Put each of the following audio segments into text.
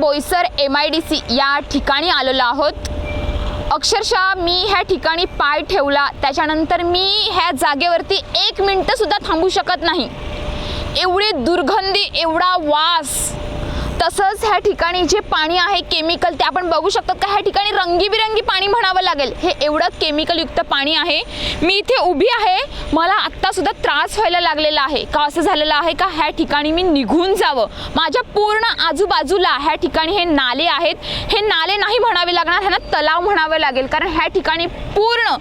Boisar MIDC या ठिकाणी आलेलो आहोत। अक्षरशः मी ह्या ठिकाणी पाय ठेवला त्याच्यानंतर मी ह्या जागेवरती 1 मिनिट सुद्धा थांबू शकत नाही। एवढी दुर्गंधी, एवढा वास, तसंच ह्या ठिकाणी जे पाणी आहे केमिकल ते आपण बघू शकतो का ह्या ठिकाणी रंगीबिरंगी पाणी म्हणावं लागेल। हे एवढं केमिकल युक्त पाणी आहे। मी इथे उभी आहे, मला आत्ता सुद्धा त्रास व्हायला लागलेला आहे। का असं झालेलं आहे का ह्या ठिकाणी मी निघून जावं। माझ्या पूर्ण आजूबाजूला ह्या ठिकाणी हे नाले आहेत। हे नाले नाही म्हणावे लागणार, ह्यांना तलाव म्हणावे लागेल, कारण ह्या ठिकाणी पूर्ण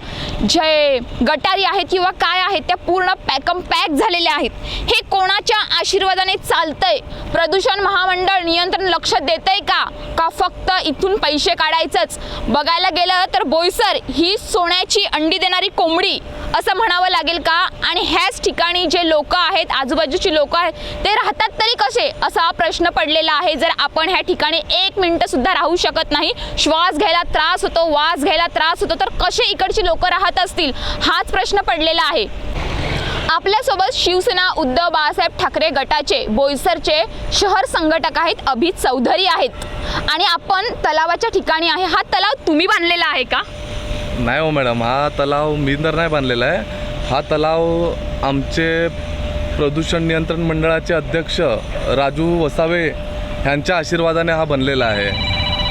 जे गटारी आहेत किंवा काय आहेत त्या पूर्ण पॅक झालेल्या आहेत। हे कोणाच्या आशीर्वादाने चालतंय? प्रदूषण महामंडळ नियंत्रण लक्ष देतंय का फक्त इथून पैसे काढायचंच? बघायला गेलं तर बोईसर ही सोन्याची अंडी देणारी कोंबडी असं म्हणावं लागेल का? आणि ह्याच ठिकाणी जे लोक आहेत, आजूबाजूची लोक आहेत, ते राहतात तरी कसे असा प्रश्न पडलेला आहे। जर आपण ह्या ठिकाणी 1 मिनिट सुद्धा राहू शकत नाही, श्वास घ्यायला त्रास होतो, वास घ्यायला त्रास होतो, तर कसे इकडची लोक राहत असतील हाच प्रश्न पडलेला आहे। आपल्यासोबत शिवसेना उद्धव बाळासाहेब ठाकरे गटाचे बोईसरचे शहर संघटक आहेत अभि चौधरी आहेत आणि आपण तलावाच्या ठिकाणी आहे। हा तलाव तुम्ही बांधलेला आहे का? नाही हो मॅडम, हा तलाव मी तर नाही बांधलेला आहे। हा तलाव आमचे प्रदूषण नियंत्रण मंडळाचे अध्यक्ष राजू वसावे यांच्या आशीर्वादाने हा बनलेला आहे।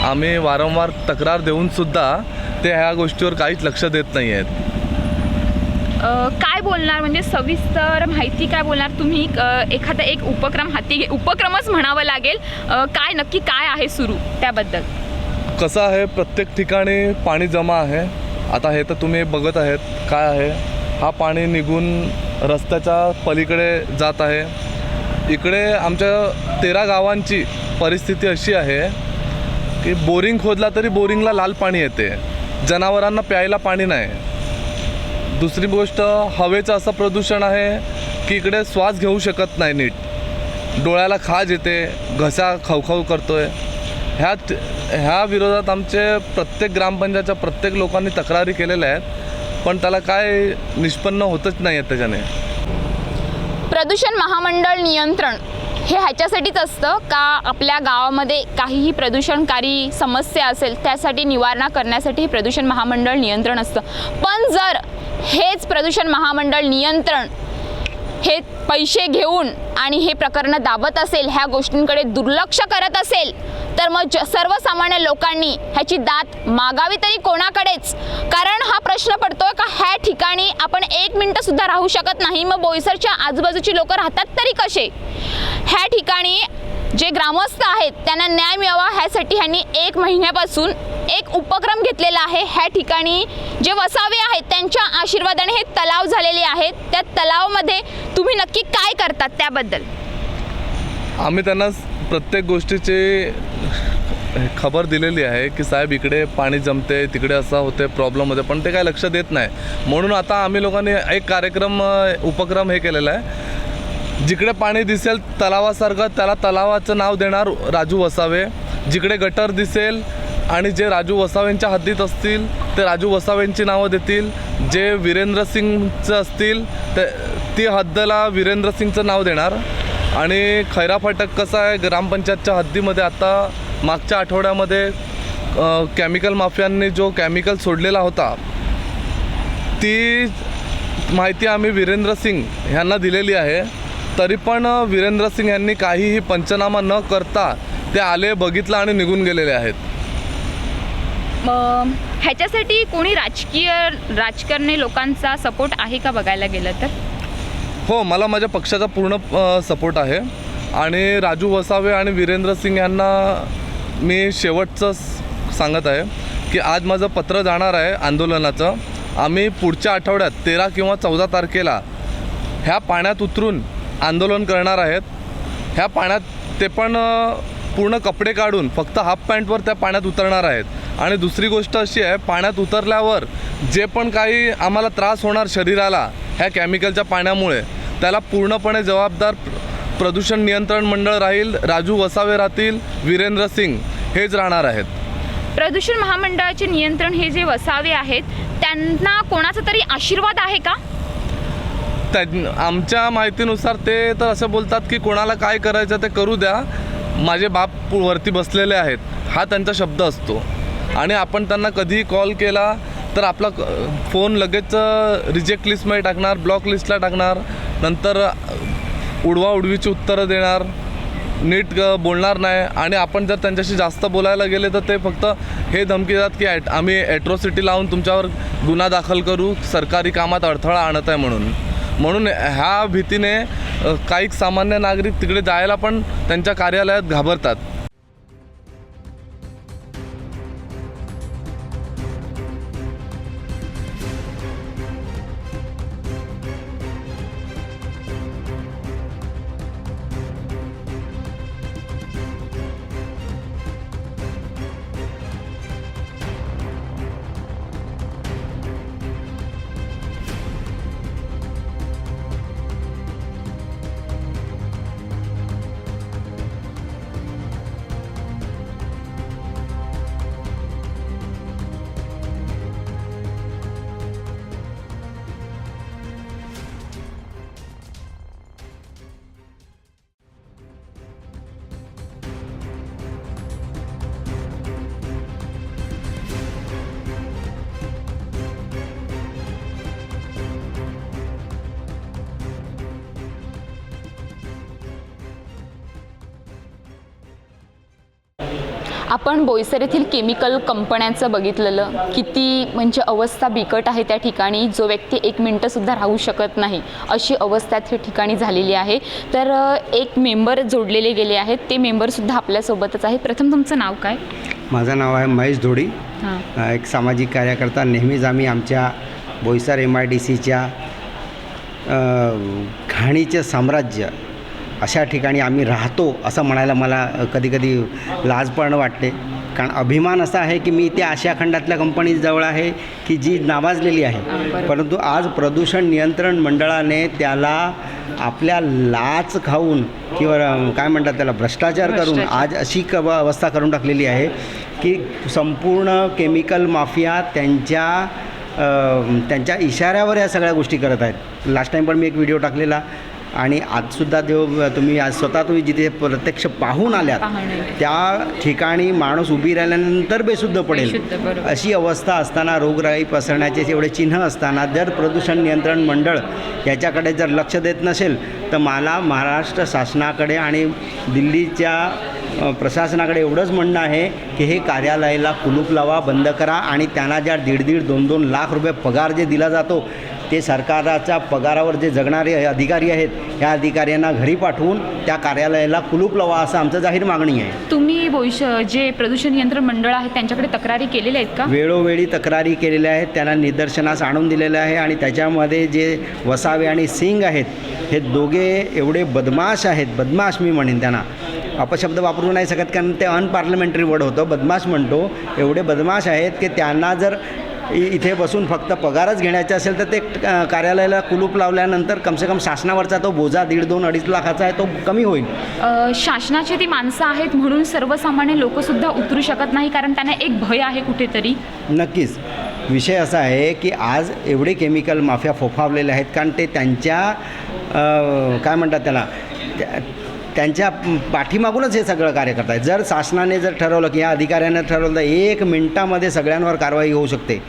आम्ही वारंवार तक्रार देऊनसुद्धा ते ह्या गोष्टीवर काहीच लक्ष देत नाही आहेत। काय बोलणार, म्हणजे सविस्तर माहिती काय बोलणार तुम्ही? एखादा एक उपक्रमच म्हणावं लागेल, काय नक्की काय आहे सुरू त्याबद्दल? कसं आहे, प्रत्येक ठिकाणी पाणी जमा आहे। आता हे तर तुम्ही बघत आहेत काय आहे, हा पाणी निघून रस्त्याच्या पलीकडे जात आहे। इकडे आमच्या 13 गावांची परिस्थिती अशी आहे की बोरिंग खोदला तरी बोरिंगला लाल पाणी येते, जनावरांना प्यायला पाणी नाही। दुसरी गोष्ट, हवेचं असं प्रदूषण आहे की इकडे श्वास घेऊ शकत नाही नीट, डोळ्याला खाज येते, घसा खवखव करतोय। ह्या विरोधात आमचे प्रत्येक ग्रामपंचायतच्या प्रत्येक लोकांनी तक्रारी केलेल्या आहेत, पण त्याला काय निष्पन्न होतच नाही आहे त्याच्याने। प्रदूषण महामंडळ नियंत्रण हे ह्याच्यासाठीच असतं का आपल्या गावामध्ये काहीही प्रदूषणकारी समस्या असेल त्यासाठी निवारणा करण्यासाठी हे प्रदूषण महामंडळ नियंत्रण असतं। पण जर हेच प्रदूषण महामंडळ नियंत्रण हे पैसे घेऊन आणि हे प्रकरण दाबत असेल, ह्या गोष्टींकडे दुर्लक्ष करत असेल, तर मग सर्वसामान्य लोकांनी ह्याची दाद मागावी तरी कोणाकडेच? कारण हा प्रश्न पडतोय का ह्या ठिकाणी आपण 1 मिनिट सुद्धा राहू शकत नाही। मग बोईसरच्या आजूबाजूची लोक राहतात तरी कसे? ह्या ठिकाणी जे ग्रामस्थ आहेत त्यांना न्याय मिळावा ह्यासाठी ह्यांनी 1 महिन्यापासून एक उपक्रम घेतलेला आहे। ह्या ठिकाणी जे वसावे आहेत त्यांच्या आशीर्वादाने हे तलाव झालेले आहेत। त्या तलावामध्ये तुम्ही नक्की काय करतात त्याबद्दल? आम्ही त्यांना प्रत्येक गोष्टीची खबर दिलेली आहे की साहेब इकडे पाणी जमते, तिकडे असं होते, प्रॉब्लेम होते, पण ते काय लक्ष देत नाही। म्हणून आता आम्ही लोकांनी एक उपक्रम हे केलेला आहे, जिकडे पाणी दिसेल तलावासारखं त्याला तलावाचं नाव देणार राजू वसावे, जिकडे गटर दिसेल आणि जे राजू वसावेंच्या हद्दीत असतील ते राजू वसावेंची नावं देतील, जे वीरेंद्र सिंगचं असतील ते ती हद्दला वीरेंद्र सिंगचं नाव देणार। आणि खैरा फाटक कसं आहे, ग्रामपंचायतच्या हद्दीमध्ये आता मागच्या आठवड्यामध्ये केमिकल माफियांनी जो केमिकल सोडलेला होता ती माहिती आम्ही वीरेंद्र सिंग यांना दिलेली आहे। तरी पण वीरेंद्र सिंग यांनी काहीही पंचनामा न करता ते आले, बघितलं आणि निघून गेलेले आहेत। ह्याच्यासाठी कोणी राजकारणी लोकांचा सपोर्ट आहे का बघायला गेलं तर? हो, मला माझ्या पक्षाचा पूर्ण सपोर्ट आहे आणि राजू वसावे आणि वीरेंद्र सिंग यांना मी शेवटचं सांगत आहे की आज माझं पत्र जाणार आहे आंदोलनाचं। आम्ही पुढच्या आठवड्यात 13 किंवा 14 तारखेला ह्या पाण्यात उतरून आंदोलन करणार आहेत। ह्या पाण्यात ते पण पूर्ण कपडे काढून फक्त हाफ पॅन्टवर त्या पाण्यात उतरणार आहेत। आणि दुसरी गोष्ट अशी आहे, पाण्यात उतरल्यावर जे पण काही आम्हाला त्रास होणार शरीराला ह्या केमिकलच्या पाण्यामुळे, त्याला पूर्णपणे जबाबदार प्रदूषण नियंत्रण मंडळ राहील, राजू वसावे राहतील, वीरेंद्र सिंग हेच राहणार आहेत। प्रदूषण महामंडळाचे नियंत्रण हे जे वसावे आहेत त्यांना कोणाचा तरी आशीर्वाद आहे का? आमच्या माहितीनुसार ते तर असं बोलतात की कोणाला काय करायचं ते करू द्या, माझे बाप वरती बसलेले आहेत हा त्यांचा शब्द असतो आणि आपण त्यांना कधीही कॉल केला तर आपला फोन लगेच रिजेक्ट लिस्टमध्ये टाकणार, ब्लॉक लिस्टला टाकणार, नंतर उडवाउडवीची उत्तरं देणार, नीट बोलणार नाही. आणि आपण जर त्यांच्याशी जास्त बोलायला गेले तर ते फक्त हे धमकी देतात की आम्ही ॲट्रॉसिटी लावून तुमच्यावर गुन्हा दाखल करू, सरकारी कामात अडथळा आणत आहे म्हणून ह्या भीतीने काही सामान्य नागरिक तिकडे जायला पण त्यांच्या कार्यालयात घाबरतात. आपण बोईसर येथील केमिकल कंपन्यांचं बघितलेलं, किती म्हणजे अवस्था बिकट आहे त्या ठिकाणी. जो व्यक्ती 1 मिनटंसुद्धा राहू शकत नाही अशी अवस्था त्या ठिकाणी झालेली आहे. तर एक मेंबर जोडलेले गेले आहेत, ते मेंबरसुद्धा आपल्यासोबतच आहेत. प्रथम तुमचं नाव काय? माझं नाव आहे महेश धोडी, एक सामाजिक कार्यकर्ता. नेहमीच आम्ही आमच्या बोईसर MIDCच्या घाणीचे साम्राज्य अशा ठिकाणी आम्ही राहतो असं म्हणायला मला कधीकधी लाज पण वाटते. कारण अभिमान असा आहे की मी त्या आशिया खंडातल्या कंपनीजवळ आहे की जी नावाजलेली आहे. परंतु आज प्रदूषण नियंत्रण मंडळाने त्याला आपल्या लाच खाऊन किंवा काय म्हणतात त्याला भ्रष्टाचार करून आज अशी अवस्था करून टाकलेली आहे की संपूर्ण केमिकल माफिया त्यांच्या इशाऱ्यावर या सगळ्या गोष्टी करत आहेत. लास्ट टाईम पण मी एक व्हिडिओ टाकलेला आणि आजसुद्धा तुम्ही आज स्वतः तुम्ही जिथे प्रत्यक्ष पाहून आल्यात त्या ठिकाणी माणूस उभी राहिल्यानंतर बेशुद्ध पडेल अशी अवस्था असताना, रोगराई पसरण्याचे एवढे चिन्ह असताना जर प्रदूषण नियंत्रण मंडळ याच्याकडे जर लक्ष देत नसेल तर मला महाराष्ट्र शासनाकडे आणि दिल्लीच्या प्रशासनाकडे एवढंच म्हणणं आहे की हे कार्यालयाला कुलूप लावा, बंद करा आणि त्यांना ज्या 1.5 2 लाख रुपये पगार जे दिला जातो ते सरकाराच्या पगारावर जे जगणारे अधिकारी आहेत ह्या अधिकाऱ्यांना घरी पाठवून त्या कार्यालयाला कुलूप लावा असं आमचं जाहीर मागणी आहे. तुम्ही जे प्रदूषण नियंत्रण मंडळ आहे त्यांच्याकडे तक्रारी केलेल्या आहेत का? वेळोवेळी तक्रारी केलेल्या आहेत, त्यांना निदर्शनास आणून दिलेलं आहे. आणि त्याच्यामध्ये जे वसावे आणि सिंग आहेत हे दोघे एवढे बदमाश आहेत, बदमाश मी म्हणेन त्यांना, अपशब्द वापरू नाही शकत कारण ते अनपार्लमेंटरी वर्ड होतं, बदमाश म्हणतो. एवढे बदमाश आहेत की त्यांना जर इथे बसून फक्त पगारच घेण्याचा असेल तर ते कार्यालयाला कुलूप लावल्यानंतर कमसे कम शासनावरचा तो बोजा 1.5 2 2.5 लाखाचा आहे तो कमी होईल. शासनाची ती माणसं आहेत म्हणून सर्वसामान्य लोकसुद्धा उतरू शकत नाही कारण त्यांना एक भय आहे कुठेतरी. नक्कीच विषय असा आहे की आज एवढे केमिकल माफिया फोफावलेले आहेत कारण ते त्यांच्या काय म्हणतात त्याला त्यांच्या पाठीमागूनच हे सगळं कार्य करत आहेत. जर शासनाने जर ठरवलं की या अधिकाऱ्यानं ठरवलं तर 1 मिनिटामध्ये सगळ्यांवर कारवाई होऊ शकते,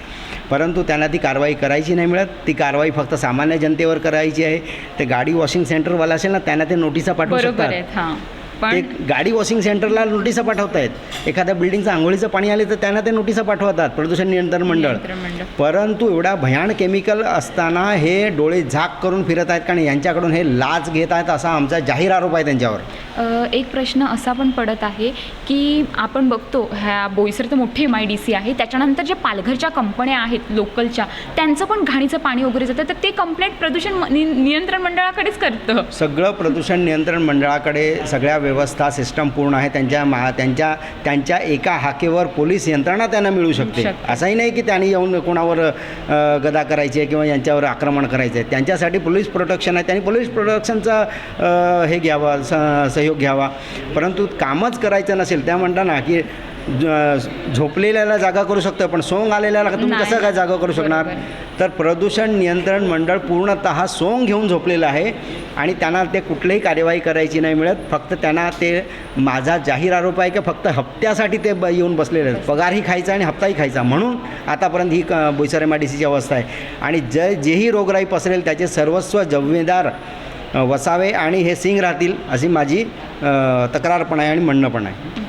परंतु त्यांना ती कारवाई करायची नाही मिळत. ती कारवाई फक्त सामान्य जनतेवर करायची आहे. ते गाडी वॉशिंग सेंटरवाला असेल ना त्यांना ते नोटिसा पाठवू शकतात. ते गाडी वॉशिंग सेंटरला नोटिसा पाठवत आहेत. एखाद्या बिल्डिंगचं आंघोळीचं पाणी आले तर त्यांना ते नोटिसा पाठवतात प्रदूषण नियंत्रण मंडळ. परंतु एवढा भयान केमिकल असताना हे डोळे झाक करून फिरत आहेत कारण यांच्याकडून हे लाच घेत आहेत असा आमचा जाहीर आरोप आहे त्यांच्यावर. एक प्रश्न असा पण पडत आहे की आपण बघतो ह्या बोईसर तर मोठी MIDC आहे, त्याच्यानंतर जे पालघरच्या कंपन्या आहेत लोकलच्या त्यांचं पण घाणीचं पाणी वगैरे जातं तर ते कंप्लेंट प्रदूषण नियंत्रण मंडळाकडेच करतं. सगळं प्रदूषण नियंत्रण मंडळाकडे सगळ्या व्यवस्था सिस्टम पूर्ण आहे. त्यांच्या एका हाकेवर पोलीस यंत्रणा त्यांना मिळू शकते. असंही नाही की त्यांनी येऊन कोणावर गदा करायची आहे किंवा यांच्यावर आक्रमण करायचं आहे. त्यांच्यासाठी पोलीस प्रोटेक्शन आहे, त्यांनी पोलीस प्रोटेक्शनचा हे घ्यावा, सहयोग घ्यावा. परंतु कामच करायचं नसेल त्या म्हणता ना की झोपलेल्याला जागा करू शकतो, पण सोंग आलेल्याला तुम्ही नाही. कसं काय जागा करू शकणार? तर प्रदूषण नियंत्रण मंडळ पूर्णतः सोंग घेऊन झोपलेलं आहे आणि त्यांना ते कुठलीही कार्यवाही करायची नाही मिळत. फक्त त्यांना ते, माझा जाहीर आरोप आहे की फक्त हप्त्यासाठी ते येऊन बसलेले आहेत. पगारही खायचा आणि हप्ताही खायचा, म्हणून आतापर्यंत ही बोईसर MIDCची अवस्था आहे. आणि जेही रोगराई पसरेल त्याचे सर्वस्व जबाबदार वसावे आणि हे सिंग राहतील, अशी माझी तक्रार पण आहे आणि म्हणणं पण आहे.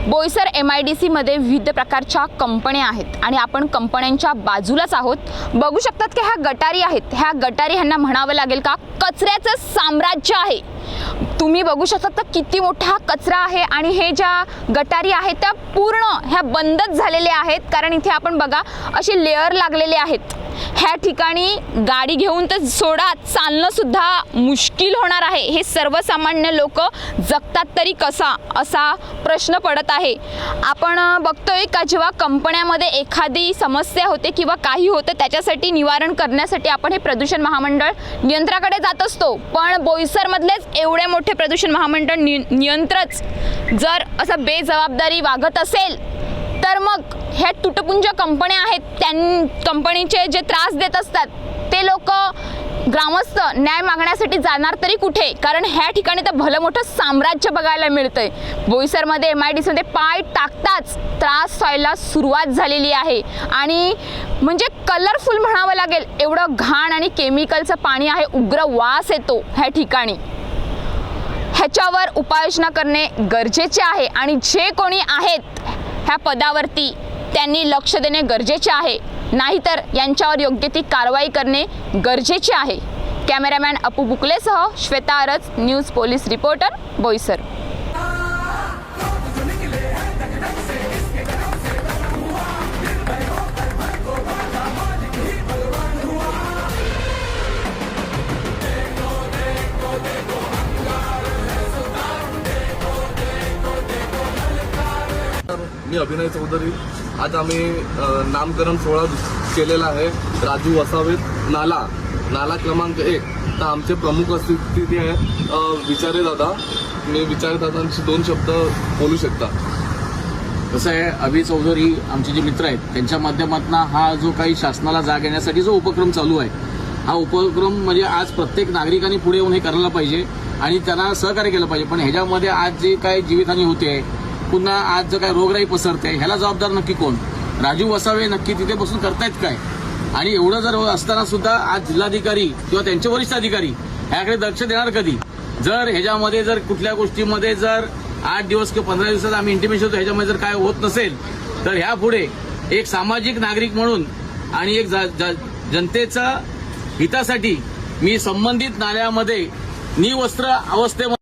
बोईसर MIDCमध्ये विविध प्रकारच्या कंपन्या आहेत आणि आपण कंपन्यांच्या बाजूलाच आहोत. बघू शकतात की ह्या गटारी आहेत. ह्या गटारी ह्यांना म्हणावं लागेल का कचऱ्याचं साम्राज्य आहे. तुम्ही बघू शकता तर किती मोठा कचरा आहे आणि हे ज्या गटारी आहेत त्या पूर्ण ह्या बंदच झालेल्या आहेत, कारण इथे आपण बघा असे लेअर लागलेले आहेत. ह्या ठिकाणी गाडी घेऊन तर सोडा, चालणं सुद्धा मुश्किल होणार आहे. हे सर्वसामान्य लोक जगतात तरी कसा, असा प्रश्न पडत आहे. आपण बघतोय का जेव्हा कंपन्यामध्ये एखादी समस्या होते किंवा काही होतं त्याच्यासाठी निवारण करण्यासाठी आपण हे प्रदूषण महामंडळ नियंत्रणाकडे जात असतो, पण बोईसरमधलेच एवढे मोठे प्रदूषण महामंडळ नियंत्रच जर असं बेजबाबदारी वागत असेल तर मग ह्या तुटपुंज कंपन्या आहेत, कंपनीचे जे त्रास देत असतात ते लोक ग्रामस्थ न्याय मागण्यासाठी जाणार तरी कुठे? कारण ह्या ठिकाणी तर भलं मोठं साम्राज्य बघायला मिळतंय. बोईसरमध्ये MIDCमध्ये पाय टाकताच त्रास व्हायला सुरुवात झालेली आहे आणि म्हणजे कलरफुल म्हणावं लागेल एवढं घाण आणि केमिकलचं पाणी आहे. उग्र वास येतो ह्या ठिकाणी. ह्याच्यावर उपाययोजना करणे गरजेचे आहे आणि जे कोणी आहेत ह्या पदावरती त्यांनी लक्ष देणे गरजेचे आहे, नाहीतर यांच्यावर योग्य ती कारवाई करणे गरजेचे आहे. कॅमेरामॅन अपू बुकलेसह श्वेता अरज, न्यूज पोलीस रिपोर्टर, बोईसर. मी अभिनय चौधरी. आज आम्ही नामकरण सोहळा केलेला आहे राजू वसावेत नाला क्रमांक 1. तर आमचे प्रमुख उपस्थिती आहे विचारे दादा. मी विचारे दादांशी 2 शब्द बोलू शकता. कसं आहे, अभि चौधरी आमचे जे मित्र आहेत त्यांच्या माध्यमातून हा जो काही शासनाला जाग येण्यासाठी जो उपक्रम चालू आहे, हा उपक्रम म्हणजे आज प्रत्येक नागरिकांनी पुढे येऊन हे करायला पाहिजे आणि त्यांना सहकार्य केलं पाहिजे. पण ह्याच्यामध्ये आज जे काही जीवितहानी होते, पुन्हा आज जो काही रोगराई पसरते, ह्याला जबाबदार नक्की कोण? राजू वसावे नक्की तिथे बसून करतायत काय? आणि एवढं जर असताना सुद्धा आज जिल्हाधिकारी किंवा त्यांचे वरिष्ठ अधिकारी ह्याकडे लक्ष देणार कधी? जर ह्याच्यामध्ये जर कुठल्या गोष्टीमध्ये जर 8 दिवस किंवा 15 दिवसात आम्ही इंटिमेशन होतो, ह्याच्यामध्ये जर काय होत नसेल तर ह्या पुढे एक सामाजिक नागरिक म्हणून आणि एक जनतेच्या हितासाठी मी संबंधित नाल्यामध्ये निवस्त्र अवस्थेमध्ये